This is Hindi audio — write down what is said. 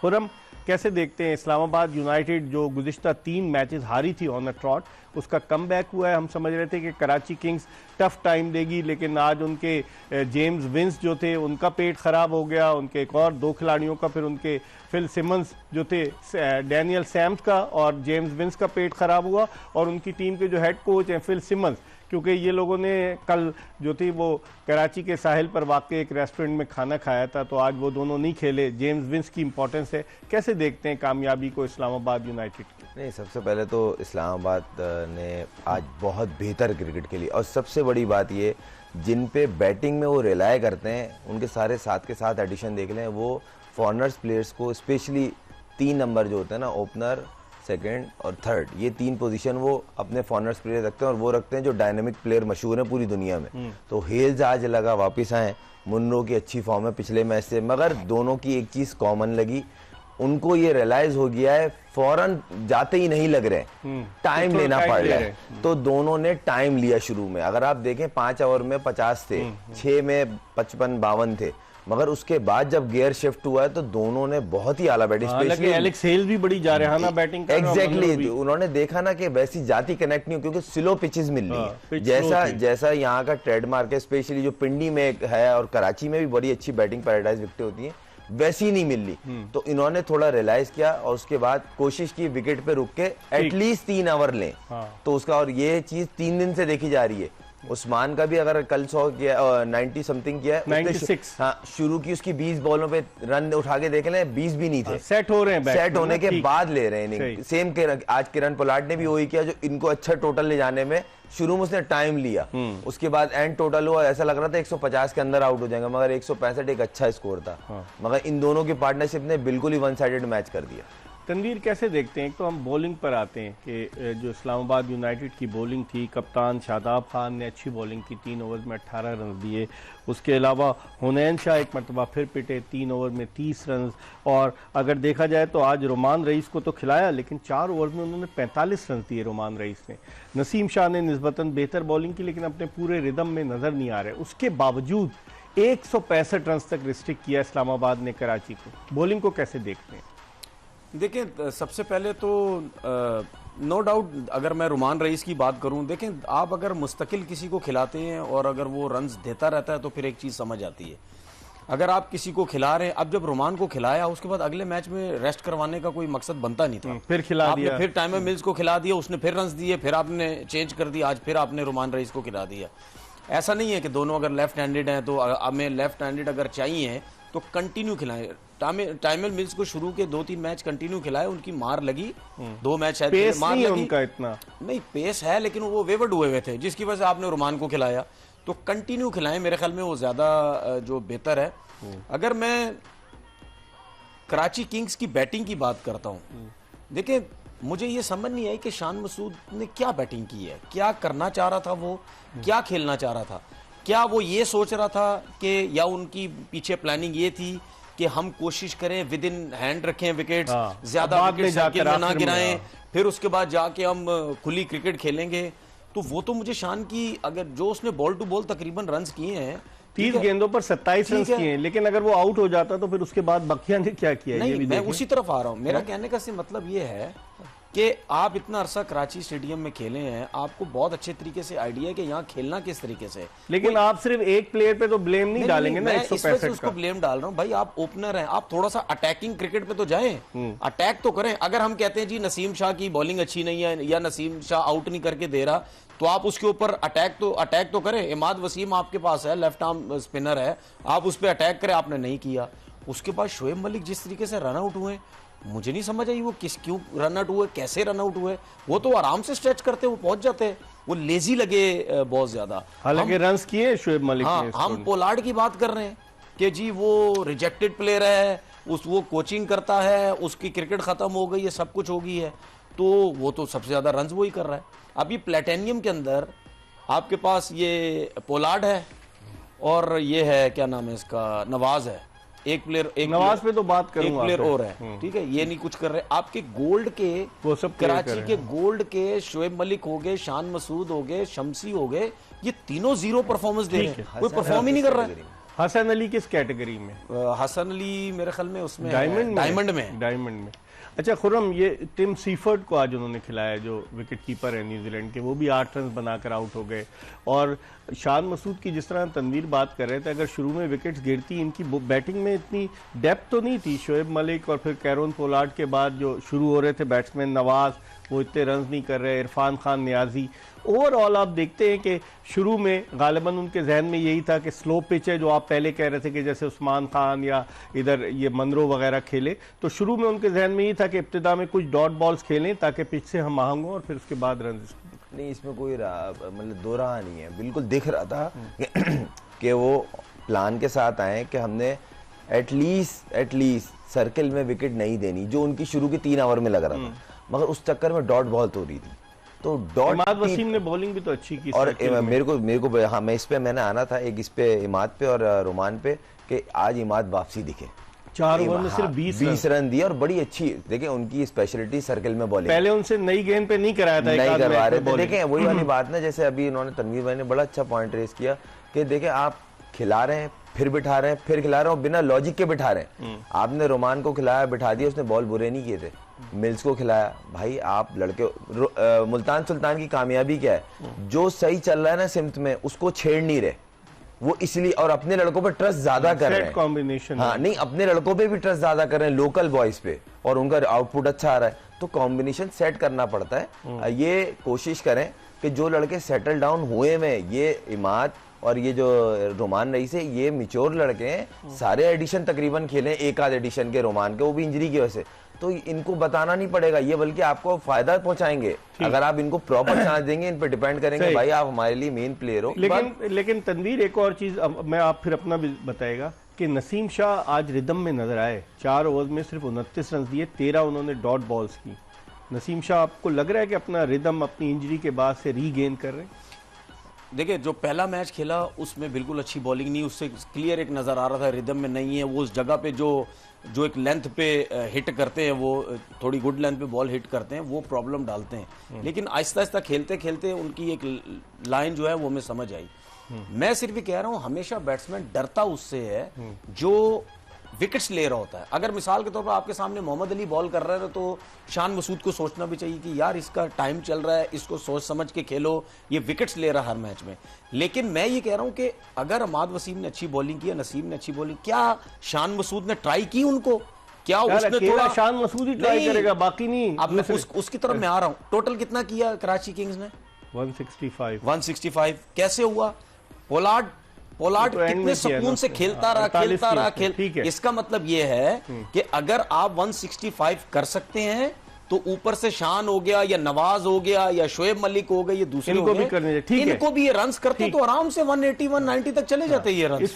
खुरम, कैसे देखते हैं इस्लामाबाद यूनाइटेड जो गुज़िश्ता 3 मैचेस हारी थी ऑन अ ट्रॉट, उसका कम बैक हुआ है। हम समझ रहे थे कि कराची किंग्स टफ टाइम देगी, लेकिन आज उनके जेम्स विंस जो थे उनका पेट खराब हो गया, उनके एक और 2 खिलाड़ियों का, फिर उनके फिल सिमंस जो थे, डैनियल सैम्स का और जेम्स विंस का पेट खराब हुआ, और उनकी टीम के जो हेड कोच हैं फिल सिमंस, क्योंकि ये लोगों ने कल जो थी वो कराची के साहिल पर वाक़ एक रेस्टोरेंट में खाना खाया था, तो आज वो दोनों नहीं खेले। जेम्स विंस की इंपॉर्टेंस है, कैसे देखते हैं कामयाबी को इस्लामाबाद यूनाइटेड की? नहीं, सबसे पहले तो इस्लामाबाद ने आज बहुत बेहतर क्रिकेट खेली, और सबसे बड़ी बात ये, जिन पे बैटिंग में वो रिलाय करते हैं उनके सारे साथ के साथ एडिशन देख लें, वो फॉरनर्स प्लेयर्स को स्पेशली 3 नंबर जो होते हैं ना, ओपनर, सेकंड और थर्ड, ये 3 पोजीशन वो अपने फॉरनर्स प्लेयर रखते हैं, और वो रखते हैं जो डायनेमिक प्लेयर मशहूर हैं पूरी दुनिया में। तो हेल्स आज लगा वापस आए, मुन्नो की अच्छी फॉर्म है पिछले मैच से, मगर दोनों की एक चीज कॉमन लगी, उनको ये रियलाइज हो गया है फौरन जाते ही नहीं लग रहे, टाइम लेना पड़ रहा है। तो दोनों ने टाइम लिया शुरू में। अगर आप देखें 5 ओवर में 50 थे, 6 में 55-52 थे, मगर उसके बाद जब गियर शिफ्ट हुआ है तो दोनों ने बहुत ही आला बैटिंग, स्पेशली एलेक्स हेल्स भी बड़ी जारहाना बैटिंग कर रहा है। एग्जैक्टली, उन्होंने देखा ना कि वैसी जाती कनेक्ट नहीं, क्योंकि स्लो पिचेस मिल रही है, जैसा यहाँ का ट्रेडमार्क है, स्पेशली जो पिंडी में है और कराची में भी बड़ी अच्छी बैटिंग पैराडाइज विकेटें होती हैं, वैसी नहीं मिल रही। तो इन्होंने थोड़ा रियलाइज किया और उसके बाद कोशिश की विकेट पे रुक के एटलीस्ट 3 ओवर लें। तो उसका, और ये चीज 3 दिन से देखी जा रही है। उस्मान का भी अगर कल 100 किया, 90 समथिंग किया, 96, हाँ, शुरू की उसकी 20 बॉलों पे रन उठा के देख लें, 20 भी नहीं थे। सेट हो रहे हैं, सेट होने के बाद ले रहे हैं। सेम आज किरण पोलार्ड ने भी वही किया, जो इनको अच्छा टोटल ले जाने में शुरू में उसने टाइम लिया, उसके बाद एंड टोटल हुआ, ऐसा लग रहा था 150 के अंदर आउट हो जाएगा, मगर 165 एक अच्छा स्कोर था। मगर इन दोनों की पार्टनरशिप ने बिल्कुल ही वन साइडेड मैच कर दिया। तनवीर, कैसे देखते हैं? तो हम बॉलिंग पर आते हैं कि जो इस्लामाबाद यूनाइटेड की बॉलिंग थी, कप्तान शादाब खान ने अच्छी बॉलिंग की, 3 ओवर में 18 रन दिए। उसके अलावा हुनैन शाह एक मरतबा फिर पिटे, 3 ओवर में 30 रन। और अगर देखा जाए तो आज रोमान रईस को तो खिलाया, लेकिन 4 ओवर में उन्होंने 45 रन दिए रोमान रईस ने। नसीम शाह ने निस्बतन बेहतर बॉलिंग की, लेकिन अपने पूरे रिदम में नज़र नहीं आ रहे। उसके बावजूद 165 रन तक रिस्ट्रिक्ट किया इस्लामाबाद ने कराची को। बॉलिंग को कैसे देखते हैं? देखें, सबसे पहले तो नो डाउट अगर मैं रुमान रईस की बात करूं, देखें आप अगर मुस्तकिल किसी को खिलाते हैं और अगर वो रन्स देता रहता है तो फिर एक चीज़ समझ आती है। अगर आप किसी को खिला रहे हैं, अब जब रुमान को खिलाया उसके बाद अगले मैच में रेस्ट करवाने का कोई मकसद बनता नहीं था, फिर खिला दिया, फिर टाइमर मिल्स को खिला दिया, उसने फिर रन्स दिए, फिर आपने चेंज कर दिया, आज फिर आपने रुमान रईस को खिला दिया। ऐसा नहीं है कि दोनों अगर लेफ्ट हैंडेड हैं तो हमें लेफ्ट हैंडेड अगर चाहिए तो कंटिन्यू खिलाएं। टाइमर मिल्स को शुरू के 2-3 मैच कंटिन्यू खिलाए, उनकी मार लगी, 2 मैच शायद मार लगी, उनका इतना नहीं पेस है, लेकिन वो वेवर्ड हुए थे, जिसकी वजह से आपने रुमान को खिलाया। तो कंटिन्यू खिलाएं, मेरे ख्याल में वो ज्यादा जो बेहतर है। अगर मैं कराची किंग्स की बैटिंग की बात करता हूं, देखिए मुझे ये समझ नहीं आई कि शान मसूद ने क्या बैटिंग की है, क्या करना चाह रहा था, वो क्या खेलना चाह रहा था। क्या वो ये सोच रहा था कि, या उनकी पीछे प्लानिंग ये थी कि हम कोशिश करें विद इन हैंड रखें विकेट, ज्यादा विकेट ना गिराएं, फिर उसके बाद जाके हम खुली क्रिकेट खेलेंगे। तो वो तो मुझे शान की, अगर जो उसने बॉल टू बॉल तकरीबन रन्स किए हैं, 30 गेंदों पर 27 रन किए हैं, लेकिन अगर वो आउट हो जाता तो फिर उसके बाद बकिया ने क्या किया? नहीं, ये भी मैं उसी तरफ आ रहा हूं। मेरा कहने का मतलब ये है कि आप इतना अरसा कराची स्टेडियम में खेले हैं, आपको बहुत अच्छे तरीके से आइडिया है कि यहाँ खेलना किस तरीके से। लेकिन आप सिर्फ एक प्लेयर पे तो ब्लेम नहीं डालेंगे ना, 165 उसको ब्लेम डाल रहा हूँ। भाई आप ओपनर हैं, आप थोड़ा सा अटैकिंग क्रिकेट पे तो जाएं, अटैक तो करें। अगर हम कहते हैं जी नसीम शाह की बॉलिंग अच्छी नहीं है या नसीम शाह आउट नहीं करके दे रहा, तो आप उसके ऊपर अटैक तो करें। इमाद वसीम आपके पास है, लेफ्ट आर्म स्पिनर है, आप उस पर अटैक करें, आपने नहीं किया। उसके बाद शोएब मलिक जिस तरीके से रन आउट हुए, मुझे नहीं समझ आई वो क्यों रन आउट हुए, कैसे रन आउट हुए। वो तो आराम से स्ट्रेच करते वो पहुंच जाते, वो लेजी लगे बहुत ज्यादा। हालांकि रन्स किए शोएब मलिक ने। हम पोलार्ड की बात कर रहे हैं कि जी वो रिजेक्टेड प्लेयर है, वो कोचिंग करता है, उसकी क्रिकेट खत्म हो गई है, सब कुछ हो गई है, तो वो तो सबसे ज्यादा रन्स वही कर रहा है। अभी प्लेटेनियम के अंदर आपके पास ये पोलार्ड है और ये है, क्या नाम है इसका, नवाज है। एक प्लेयर, एक नवाज पे तो बात करूंगा, एक प्लेयर और है, ठीक है, ये नहीं कुछ कर रहे। आपके गोल्ड के, वो सब कराची के गोल्ड के शोएब मलिक हो गए, शान मसूद हो गए, शमसी हो गए, ये तीनों जीरो परफॉर्मेंस दे रहे हैं, कोई परफॉर्म ही नहीं कर रहा है। हसन अली किस कैटेगरी में? हसन अली मेरे ख्याल में उसमें डायमंड में। अच्छा खुर्रम, ये टिम सीफर्ड को आज उन्होंने खिलाया जो विकेट कीपर है न्यूजीलैंड के, वो भी 8 रन बनाकर आउट हो गए। और शान मसूद की जिस तरह तनवीर बात कर रहे थे, अगर शुरू में विकेट्स गिरती, इनकी बैटिंग में इतनी डेप्थ तो नहीं थी। शोएब मलिक और फिर कैरोन पोलार्ड के बाद जो शुरू हो रहे थे बैट्समैन, नवाज वो इतने रन नहीं कर रहे, इरफान खान, नियाजी, ओवरऑल आप देखते हैं कि शुरू में गालिबन उनके जहन में यही था कि स्लो पिच है, जो आप पहले कह रहे थे कि जैसे उस्मान खान या इधर ये मनरो वगैरह खेले, तो शुरू में उनके जहन में यही था कि इब्तिदा में कुछ डॉट बॉल्स खेलें ताकि पिच से हम आहंग हों और फिर उसके बाद रन। नहीं, इसमें कोई मतलब दो राह नहीं है, बिल्कुल दिख रहा था कि वो प्लान के साथ आए कि हमने एटलीस्ट सर्किल में विकेट नहीं देनी, जो उनकी शुरू के 3 ओवर में लग रहा था, मगर उस चक्कर में डॉट बॉल तो रही थी। तो इमाद वसीम ने बॉलिंग भी तो अच्छी की, और मेरे को हाँ, मैं इस पे मैंने आना था, एक इस पे इमाद पे और रोमान पे, कि आज इमाद वापसी दिखे। 4 ओवर में सिर्फ 20 रन दिए और बड़ी अच्छी, देखिए उनकी स्पेशलिटी सर्किल में बॉलिंग। पहले उनसे नई गेंद पे नहीं कराया था, नहीं करवा रहे थे। देखें वही वाली बात ना, जैसे अभी इन्होंने तनवीर भाई ने बड़ा अच्छा पॉइंट रेस किया कि देखें आप खिला रहे हैं, फिर बिठा रहे हैं, फिर खिला रहे हैं, बिना लॉजिक के बिठा रहे हैं। आपने रोमान को खिलाया, बिठा दिया, उसने बॉल बुरे नहीं किए थे। मिल्स को खिलाया, भाई आप लड़के, मुल्तान सुल्तान की कामयाबी क्या है, जो सही चल रहा है ना सिमत में, उसको छेड़ नहीं रहे वो, इसलिए, और अपने लड़कों पे ट्रस्ट ज्यादा कर रहे हैं। कॉम्बिनेशन, हाँ नहीं, अपने लड़कों पे भी ट्रस्ट ज्यादा कर रहे हैं, लोकल बॉयज पे, और उनका आउटपुट अच्छा आ रहा है, तो कॉम्बिनेशन सेट करना पड़ता है। ये कोशिश करें कि जो लड़के सेटल डाउन हुए में, ये इमाद और ये जो रोमान रईस है, ये मिच्योर लड़के हैं, सारे एडिशन तकरीबन खेले, एक आध एडिशन के रोमान के, वो भी इंजरी की वजह से, तो इनको बताना नहीं पड़ेगा ये, बल्कि आपको फायदा पहुंचाएंगे अगर आप इनको प्रॉपर चांस देंगे, इन पे डिपेंड करेंगे, भाई आप हमारे लिए मेन प्लेयर हो। लेकिन तनवीर, एक और चीज मैं आप फिर अपना भी बताएगा कि नसीम शाह आज रिदम में नजर आए, 4 ओवर में सिर्फ 29 रन दिए, 13 उन्होंने डॉट बॉल्स की। नसीम शाह आपको लग रहा है कि अपना रिदम अपनी इंजरी के बाद से रीगेन कर रहे हैं? देखिए, जो पहला मैच खेला उसमें बिल्कुल अच्छी बॉलिंग नहीं, उससे क्लियर एक नज़र आ रहा था रिदम में नहीं है वो, उस जगह पे जो एक लेंथ पे हिट करते हैं, वो थोड़ी गुड लेंथ पे बॉल हिट करते हैं, वो प्रॉब्लम डालते हैं। लेकिन आहिस्ता आहिस्ता खेलते खेलते उनकी एक लाइन जो है वो हमें समझ आई। मैं सिर्फ ये कह रहा हूँ, हमेशा बैट्समैन डरता उससे है जो विकेट्स ले रहा होता है। अगर मिसाल के तौर पर आपके सामने मोहम्मद अली बॉल कर रहा है, तो शान मसूद को सोचना भी चाहिए कि यार इसका टाइम चल रहा है, इसको सोच समझ के खेलो, ये विकेट्स ले रहा है हर मैच में। लेकिन मैं ये कह रहा हूं कि अगर अमाद वसीम ने अच्छी बॉलिंग की, नसीम ने अच्छी बॉलिंग, क्या शान मसूद ने ट्राई की उनको? क्या उसने थोड़ा, शान मसूद ही ट्राई करेगा, बाकी नहीं। अब मैं उसकी तरफ मैं आ रहा हूं। टोटल कितना किया कराची किंग्स ने? 165। कैसे हुआ? पोलार्ड कितने सुकून से खेलता रहा। इसका मतलब यह है कि अगर आप 165 कर सकते हैं तो ऊपर से शान हो गया या नवाज हो गया या शोएब मलिक हो गए, ये दूसरे इनको भी करने, ठीक है, इनको भी ये रन्स करते तो आराम से 180 190 तक चले जाते ये रन्स।